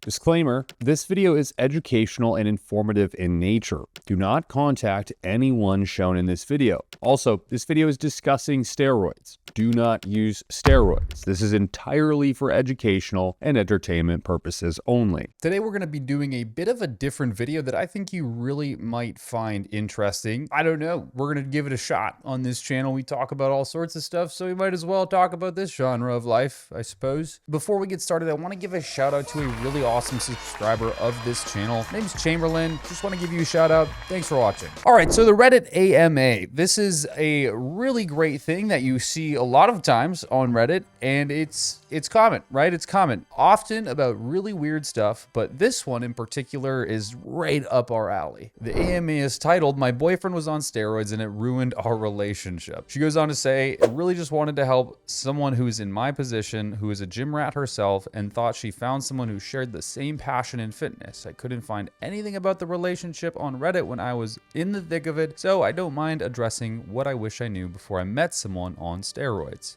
Disclaimer, this video is educational and informative in nature. Do not contact anyone shown in this video. Also, this video is discussing steroids. Do not use steroids. This is entirely for educational and entertainment purposes only. Today we're going to be doing a bit of a different video that I think you really might find interesting. I don't know. We're going to give it a shot on this channel. We talk about all sorts of stuff, so we might as well talk about this genre of life, I suppose. Before we get started, I want to give a shout out to a really awesome subscriber of this channel. Name's Chamberlain. Just want to give you a shout out. Thanks for watching. All right, so the Reddit AMA. This is a really great thing that you see a lot of times on Reddit, and it's common, right? It's common, often about really weird stuff, but this one in particular is right up our alley. The AMA is titled, "My boyfriend was on steroids and it ruined our relationship." She goes on to say, "I really just wanted to help someone who's in my position, who is a gym rat herself, and thought she found someone who shared the same passion in fitness. I couldn't find anything about the relationship on Reddit when I was in the thick of it, so I don't mind addressing what I wish I knew before I met someone on steroids.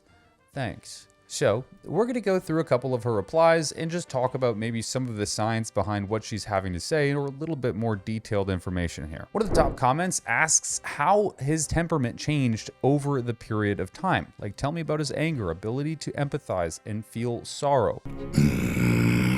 Thanks." So we're going to go through a couple of her replies and just talk about maybe some of the science behind what she's having to say, or a little bit more detailed information here. One of the top comments asks how his temperament changed over the period of time. Like, tell me about his anger, ability to empathize and feel sorrow.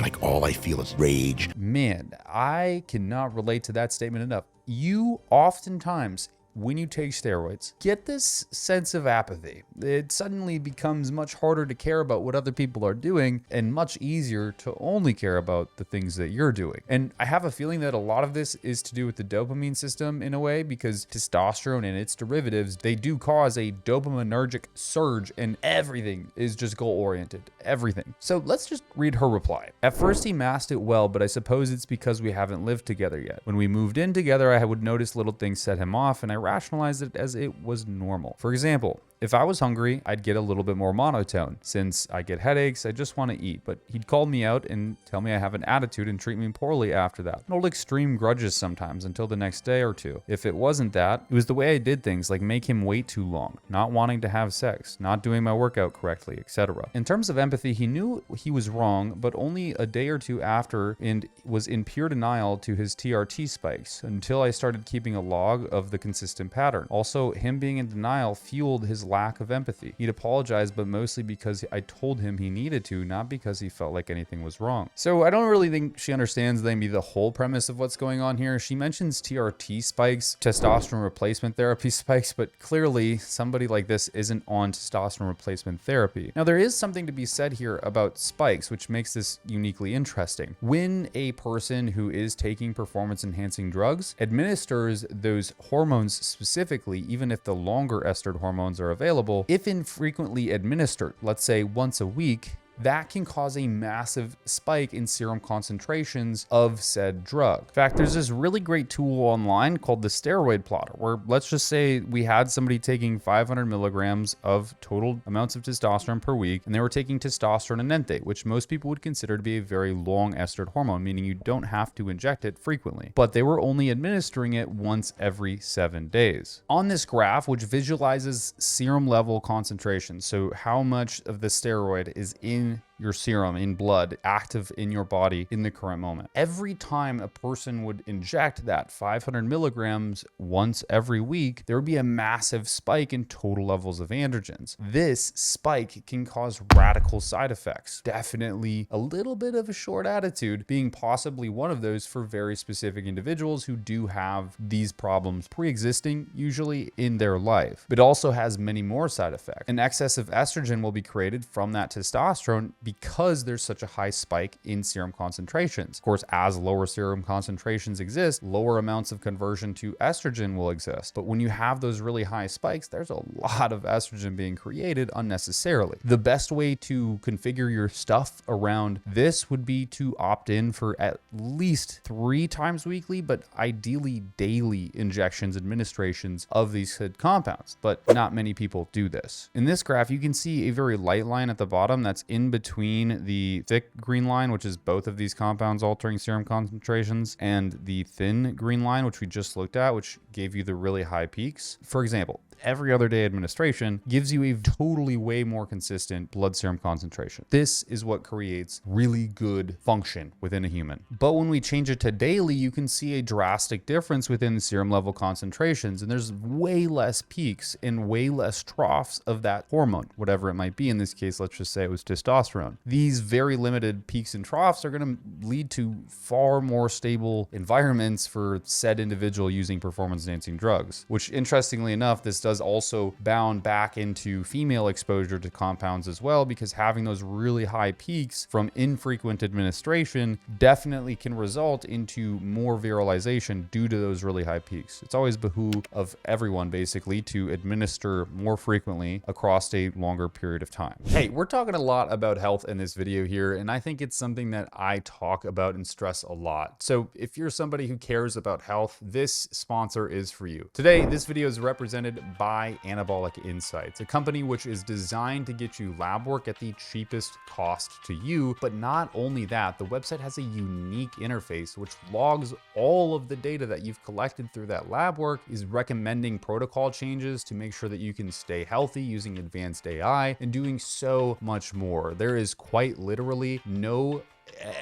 Like all I feel is rage. Man, I cannot relate to that statement enough. You oftentimes, when you take steroids, get this sense of apathy. It suddenly becomes much harder to care about what other people are doing and much easier to only care about the things that you're doing. And I have a feeling that a lot of this is to do with the dopamine system in a way, because testosterone and its derivatives, they do cause a dopaminergic surge, and everything is just goal-oriented. Everything. So let's just read her reply. "At first he masked it well, but I suppose it's because we haven't lived together yet. When we moved in together, I would notice little things set him off, and I rationalized it as it was normal. For example, if I was hungry, I'd get a little bit more monotone. Since I get headaches, I just want to eat, but he'd call me out and tell me I have an attitude and treat me poorly after that. And hold extreme grudges sometimes until the next day or two. If it wasn't that, it was the way I did things, like make him wait too long, not wanting to have sex, not doing my workout correctly, etc. In terms of empathy, he knew he was wrong, but only a day or two after, and was in pure denial to his TRT spikes until I started keeping a log of the consistent pattern. Also, him being in denial fueled his lack of empathy. He'd apologize, but mostly because I told him he needed to, not because he felt like anything was wrong." So I don't really think she understands maybe the whole premise of what's going on here. She mentions TRT spikes, testosterone replacement therapy spikes, but clearly somebody like this isn't on testosterone replacement therapy. Now, there is something to be said here about spikes, which makes this uniquely interesting. When a person who is taking performance-enhancing drugs administers those hormones specifically, even if the longer estered hormones are available, if infrequently administered, let's say once a week, that can cause a massive spike in serum concentrations of said drug. In fact, there's this really great tool online called the steroid plotter, where let's just say we had somebody taking 500 milligrams of total amounts of testosterone per week, and they were taking testosterone enanthate, which most people would consider to be a very long estered hormone, meaning you don't have to inject it frequently, but they were only administering it once every 7 days. On this graph, which visualizes serum level concentration, so how much of the steroid is in your serum, in blood, active in your body in the current moment. Every time a person would inject that 500 milligrams once every week, there would be a massive spike in total levels of androgens. This spike can cause radical side effects. Definitely a little bit of a short attitude being possibly one of those for very specific individuals who do have these problems pre-existing, usually in their life. But also has many more side effects. An excess of estrogen will be created from that testosterone because there's such a high spike in serum concentrations. Of course, as lower serum concentrations exist, lower amounts of conversion to estrogen will exist. But when you have those really high spikes, there's a lot of estrogen being created unnecessarily. The best way to configure your stuff around this would be to opt in for at least 3 times weekly, but ideally daily injections, administrations of these said compounds. But not many people do this. In this graph, you can see a very light line at the bottom that's in between the thick green line, which is both of these compounds altering serum concentrations, and the thin green line, which we just looked at, which gave you the really high peaks. For example, every other day administration gives you a totally way more consistent blood serum concentration. This is what creates really good function within a human. But when we change it to daily, you can see a drastic difference within the serum level concentrations, and there's way less peaks and way less troughs of that hormone, whatever it might be. In this case, let's just say it was testosterone. These very limited peaks and troughs are going to lead to far more stable environments for said individual using performance enhancing drugs, which interestingly enough, this does also bound back into female exposure to compounds as well, because having those really high peaks from infrequent administration definitely can result into more virilization due to those really high peaks. It's always behoove of everyone basically to administer more frequently across a longer period of time. Hey, we're talking a lot about health in this video here, and I think it's something that I talk about and stress a lot. So if you're somebody who cares about health, this sponsor is for you. Today, this video is represented by Anabolic Insights, a company which is designed to get you lab work at the cheapest cost to you. But not only that, the website has a unique interface which logs all of the data that you've collected through that lab work, is recommending protocol changes to make sure that you can stay healthy using advanced AI, and doing so much more. There is quite literally no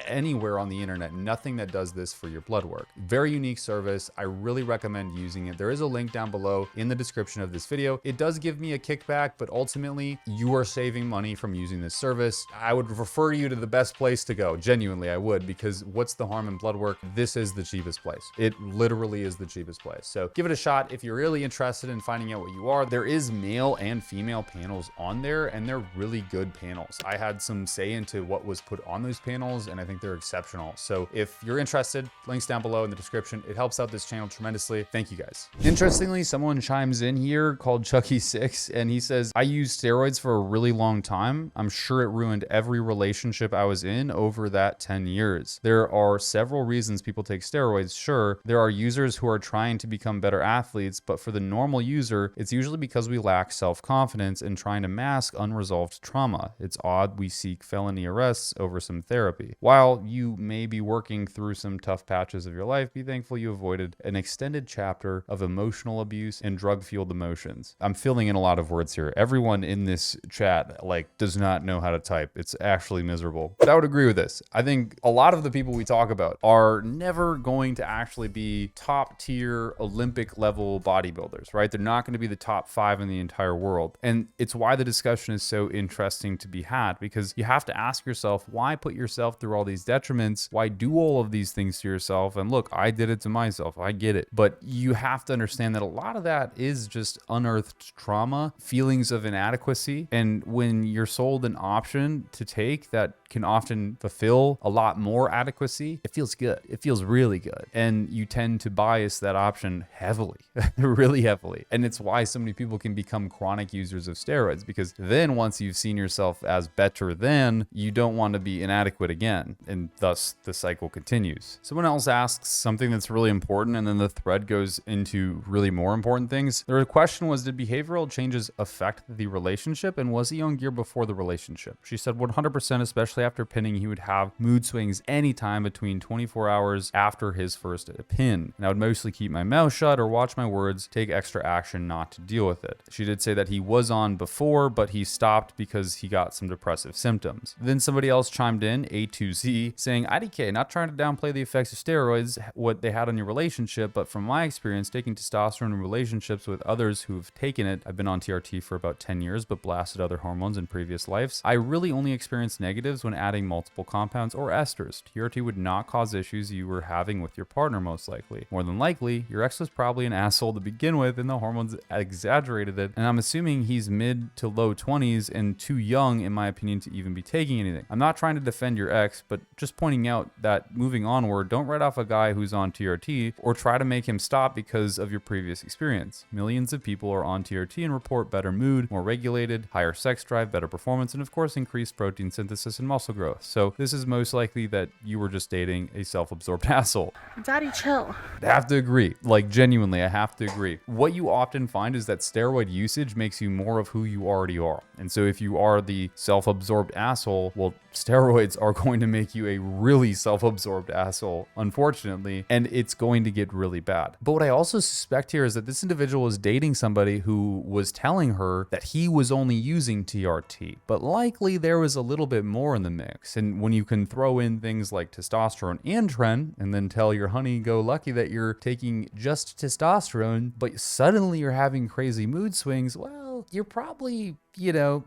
anywhere on the internet, nothing that does this for your blood work. Very unique service. I really recommend using it. There is a link down below in the description of this video. It does give me a kickback, but ultimately you are saving money from using this service. I would refer you to the best place to go. Genuinely, I would, because what's the harm in blood work? This is the cheapest place. It literally is the cheapest place. So give it a shot if you're really interested in finding out what you are. There is male and female panels on there, and they're really good panels. I had some say into what was put on those panels, and I think they're exceptional. So if you're interested, links down below in the description. It helps out this channel tremendously. Thank you guys. Interestingly, someone chimes in here called Chucky6, and he says, I used steroids for a really long time. I'm sure it ruined every relationship I was in over that 10 years. There are several reasons people take steroids. Sure, there are users who are trying to become better athletes, but for the normal user, it's usually because we lack self-confidence and trying to mask unresolved trauma. It's odd we seek felony arrests over some therapy. While you may be working through some tough patches of your life, be thankful you avoided an extended chapter of emotional abuse and drug-fueled emotions. I'm filling in a lot of words here. Everyone in this chat does not know how to type. It's actually miserable. But I would agree with this. I think a lot of the people we talk about are never going to actually be top tier Olympic level bodybuilders, right? They're not going to be the top 5 in the entire world. And it's why the discussion is so interesting to be had, because you have to ask yourself, why put yourself through all these detriments? Why do all of these things to yourself? And look, I did it to myself. I get it. But you have to understand that a lot of that is just unearthed trauma, feelings of inadequacy. And when you're sold an option to take that can often fulfill a lot more adequacy, it feels good. It feels really good. And you tend to bias that option heavily, really heavily. And it's why so many people can become chronic users of steroids, because then once you've seen yourself as better than, you don't want to be inadequate again. And thus the cycle continues. Someone else asks something that's really important, and then the thread goes into really more important things. Their question was, did behavioral changes affect the relationship? And was he on gear before the relationship? She said 100%, especially after pinning, he would have mood swings anytime between 24 hours after his first pin. And I would mostly keep my mouth shut or watch my words, take extra action not to deal with it. She did say that he was on before, but he stopped because he got some depressive symptoms. Then somebody else chimed in, A2Z, saying, IDK, not trying to downplay the effects of steroids, what they had on your relationship, but from my experience taking testosterone in relationships with others who've taken it, I've been on TRT for about 10 years, but blasted other hormones in previous lives. I really only experienced negatives when adding multiple compounds or esters. TRT would not cause issues you were having with your partner, most likely. More than likely, your ex was probably an asshole to begin with, and the hormones exaggerated it, and I'm assuming he's mid to low 20s and too young, in my opinion, to even be taking anything. I'm not trying to defend your ex, but just pointing out that moving onward, don't write off a guy who's on TRT or try to make him stop because of your previous experience. Millions of people are on TRT and report better mood, more regulated, higher sex drive, better performance, and of course increased protein synthesis and muscle growth. So this is most likely that you were just dating a self-absorbed asshole. Daddy, chill. I have to agree. Genuinely, I have to agree. What you often find is that steroid usage makes you more of who you already are. And so if you are the self-absorbed asshole, well, steroids are going to make you a really self-absorbed asshole, unfortunately, and it's going to get really bad. But what I also suspect here is that this individual is dating somebody who was telling her that he was only using TRT, but likely there was a little bit more in the mix. And when you can throw in things like testosterone and tren, and then tell your honey-go-lucky that you're taking just testosterone, but suddenly you're having crazy mood swings, well, you're probably, you know,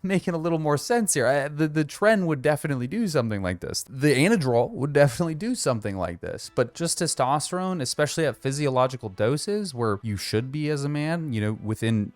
making a little more sense here. The trend would definitely do something like this. The anadrol would definitely do something like this. But just testosterone, especially at physiological doses where you should be as a man, you know, within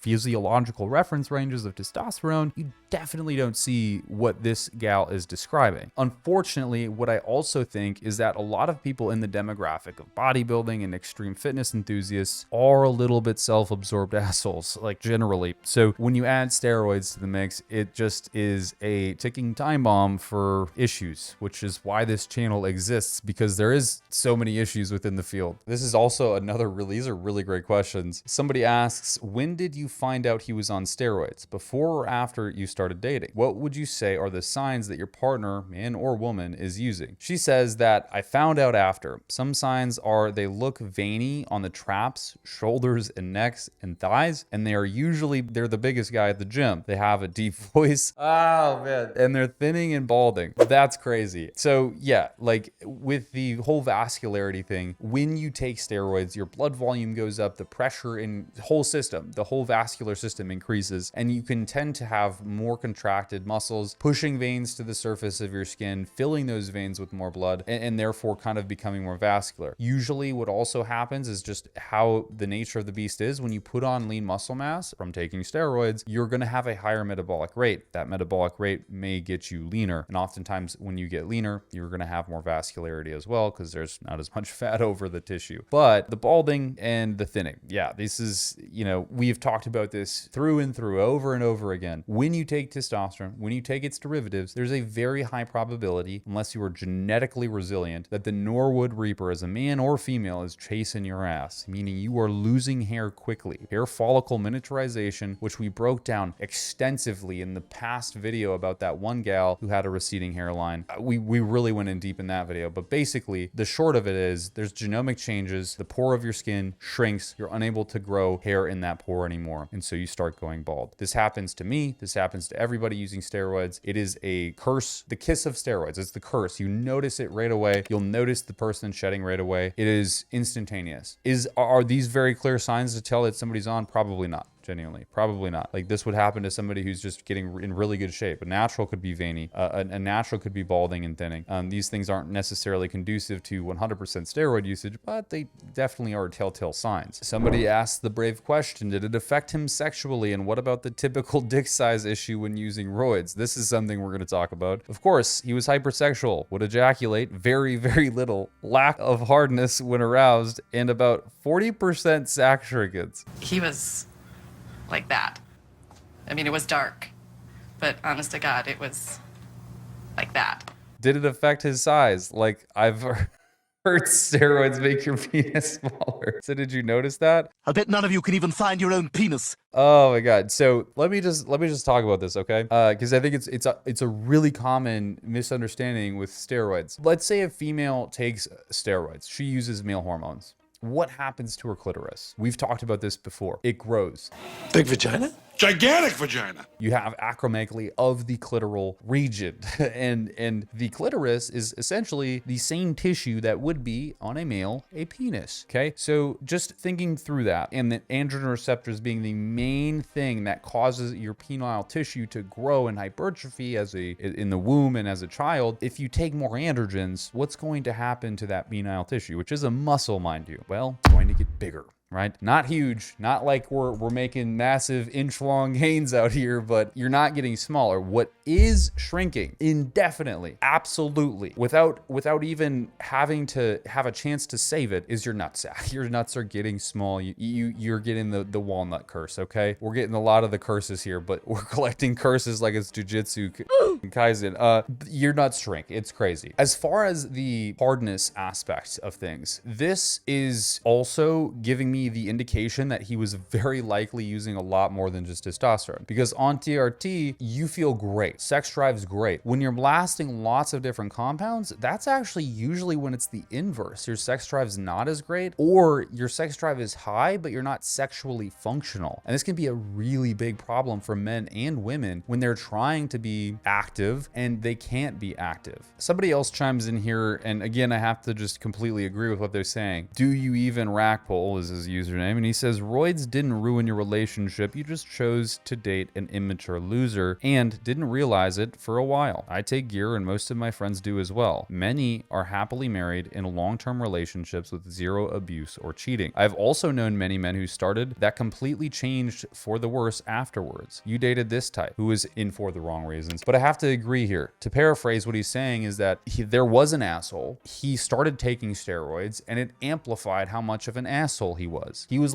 physiological reference ranges of testosterone, you definitely don't see what this gal is describing. Unfortunately, what I also think is that a lot of people in the demographic of bodybuilding and extreme fitness enthusiasts are a little bit self-absorbed assholes, like generally. So when you add steroids to the mix, it just is a ticking time bomb for issues, which is why this channel exists, because there is so many issues within the field. This is also these are really great questions. Somebody asks, when did you find out he was on steroids? Before or after you started dating? What would you say are the signs that your partner, man or woman, is using? She says that I found out after. Some signs are they look veiny on the traps, shoulders and necks and thighs, and they're the biggest guy at the gym. They have a deep voice. Oh man. And they're thinning and balding. That's crazy. So yeah, like with the whole vascularity thing, when you take steroids, your blood volume goes up, the pressure in the whole system, the whole vascular system increases, and you can tend to have more contracted muscles, pushing veins to the surface of your skin, filling those veins with more blood, and therefore kind of becoming more vascular. Usually what also happens is just how the nature of the beast is. When you put on lean muscle mass from taking steroids, you're going to have a higher metabolic rate. That metabolic rate may get you leaner. And oftentimes when you get leaner, you're going to have more vascularity as well, because there's not as much fat over the tissue. But the balding and the thinning, yeah, this is, you know, we've talked about this through and through over and over again. When you take testosterone, when you take its derivatives, there's a very high probability, unless you are genetically resilient, that the Norwood Reaper as a man or female is chasing your ass, meaning you are losing hair quickly. Hair follicle miniaturization, which we broke down extensively in the past video about that one gal who had a receding hairline. We really went in deep in that video, but basically the short of it is there's genomic changes, the pore of your skin shrinks, you're unable to grow hair in that pore anymore, and so you start going bald. This happens to me, this happens to everybody using steroids. It is a curse, the kiss of steroids. It's the curse. You notice it right away. You'll notice the person shedding right away. It is instantaneous. Are these very clear signs to tell that somebody's on? Probably not. Genuinely, probably not. Like this would happen to somebody who's just getting in really good shape. A natural could be veiny. A natural could be balding and thinning. These things aren't necessarily conducive to 100% steroid usage, but they definitely are telltale signs. Somebody asked the brave question, did it affect him sexually? And what about the typical dick size issue when using roids? This is something we're going to talk about. Of course, he was hypersexual, would ejaculate very, very little, lack of hardness when aroused, and about 40% sac shrinkage. He was like that. I mean, it was dark, but honest to God, it was like that. Did it affect his size? Like, I've heard steroids make your penis smaller. So did you notice that? I'll bet none of you can even find your own penis. Oh my God. So let me just talk about this, okay? Because I think it's a really common misunderstanding with steroids. Let's say a female takes steroids. She uses male hormones. What happens to her clitoris? We've talked about this before. It grows. Big vagina? Gigantic vagina. You have acromegaly of the clitoral region. and the clitoris is essentially the same tissue that would be on a male, a penis. Okay. So just thinking through that, and the androgen receptors being the main thing that causes your penile tissue to grow and hypertrophy in the womb and as a child. If you take more androgens, what's going to happen to that penile tissue, which is a muscle, mind you? Well, it's going to get bigger. Right? Not huge, not like we're making massive inch-long gains out here, but you're not getting smaller. What is shrinking indefinitely, absolutely, without even having to have a chance to save it, is your nutsack. Your nuts are getting small. You're getting the walnut curse, okay? We're getting a lot of the curses here, but we're collecting curses like it's jujitsu Kaizen. Your nuts shrink. It's crazy. As far as the hardness aspect of things, this is also giving me me the indication that he was very likely using a lot more than just testosterone. Because on TRT, you feel great. Sex drive's great. When you're blasting lots of different compounds, that's actually usually when it's the inverse. Your sex drive's not as great, or your sex drive is high, but you're not sexually functional. And this can be a really big problem for men and women when they're trying to be active and they can't be active. Somebody else chimes in here, and again, I have to just completely agree with what they're saying. Do you even rack pull is his username, and he says, roids didn't ruin your relationship, you just chose to date an immature loser and didn't realize it for a while. I take gear and most of my friends do as well. Many are happily married in long-term relationships with zero abuse or cheating. I've also known many men who started that completely changed for the worse afterwards. You dated this type who was in for the wrong reasons. But I have to agree here. To paraphrase, what he's saying is that there was an asshole. He started taking steroids and it amplified how much of an asshole he was. He was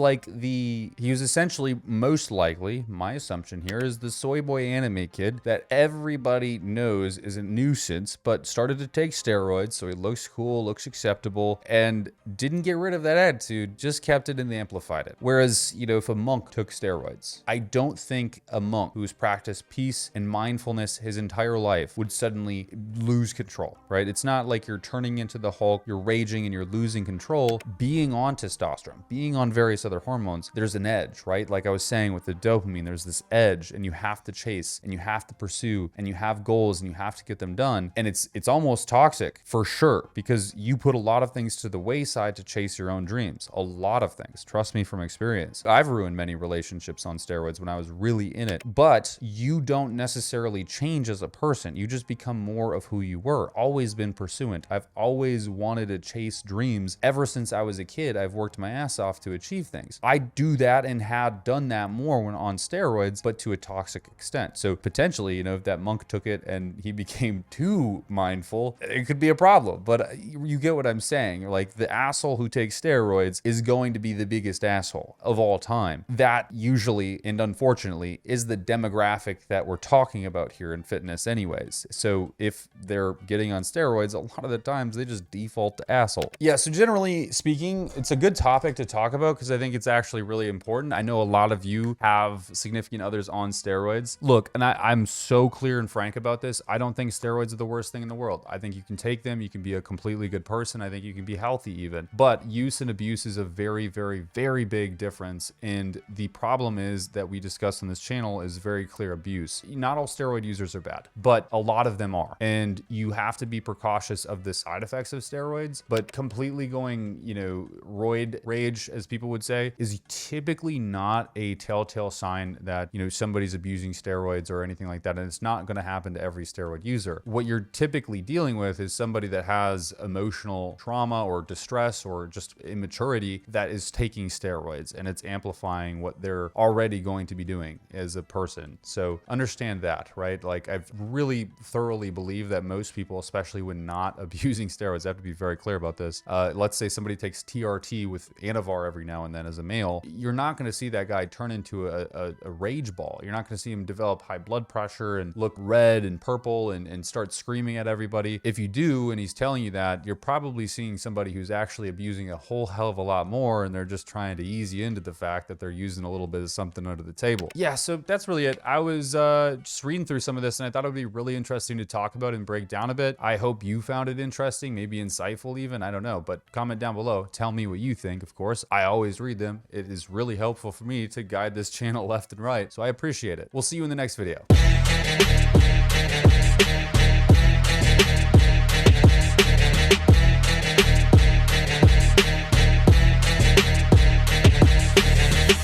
essentially, most likely, my assumption here is the soy boy anime kid that everybody knows is a nuisance, but started to take steroids so he looks cool, looks acceptable, and didn't get rid of that attitude, just kept it and amplified it. Whereas, you know, if a monk took steroids, I don't think a monk who's practiced peace and mindfulness his entire life would suddenly lose control, right? It's not like you're turning into the Hulk, you're raging and you're losing control. Being on testosterone, being on various other hormones, there's an edge, right? Like I was saying with the dopamine, there's this edge and you have to chase and you have to pursue and you have goals and you have to get them done. And it's almost toxic for sure, because you put a lot of things to the wayside to chase your own dreams. A lot of things, trust me from experience. I've ruined many relationships on steroids when I was really in it, but you don't necessarily change as a person. You just become more of who you were. Always been pursuant. I've always wanted to chase dreams. Ever since I was a kid, I've worked my ass off to achieve things. I do that and had done that more when on steroids, but to a toxic extent. So potentially, you know, if that monk took it and he became too mindful, it could be a problem. But you get what I'm saying. Like, the asshole who takes steroids is going to be the biggest asshole of all time. That usually, and unfortunately, is the demographic that we're talking about here in fitness anyways. So if they're getting on steroids, a lot of the times they just default to asshole. Yeah, so generally speaking, it's a good topic to talk about because I think it's actually really important. I know a lot of you have significant others on steroids. Look, and I'm so clear and frank about this. I don't think steroids are the worst thing in the world. I think you can take them. You can be a completely good person. I think you can be healthy even. But use and abuse is a very, very, very big difference. And the problem is that we discuss on this channel is very clear abuse. Not all steroid users are bad, but a lot of them are. And you have to be precautious of the side effects of steroids, but completely going, you know, roid rage, as people would say, is typically not a telltale sign that, you know, somebody's abusing steroids or anything like that. And it's not going to happen to every steroid user. What you're typically dealing with is somebody that has emotional trauma or distress or just immaturity that is taking steroids, and it's amplifying what they're already going to be doing as a person. So understand that, right? Like, I've really thoroughly believe that most people, especially when not abusing steroids, I have to be very clear about this. Let's say somebody takes TRT with Anavar every now and then as a male, you're not going to see that guy turn into a rage ball. You're not going to see him develop high blood pressure and look red and purple and start screaming at everybody. If you do, and he's telling you that, you're probably seeing somebody who's actually abusing a whole hell of a lot more, and they're just trying to ease you into the fact that they're using a little bit of something under the table. Yeah, so that's really it. I was just reading through some of this, and I thought it would be really interesting to talk about and break down a bit. I hope you found it interesting, maybe insightful even, I don't know, but comment down below. Tell me what you think, of course. I always read them. It is really helpful for me to guide this channel left and right, so I appreciate it. We'll see you in the next video.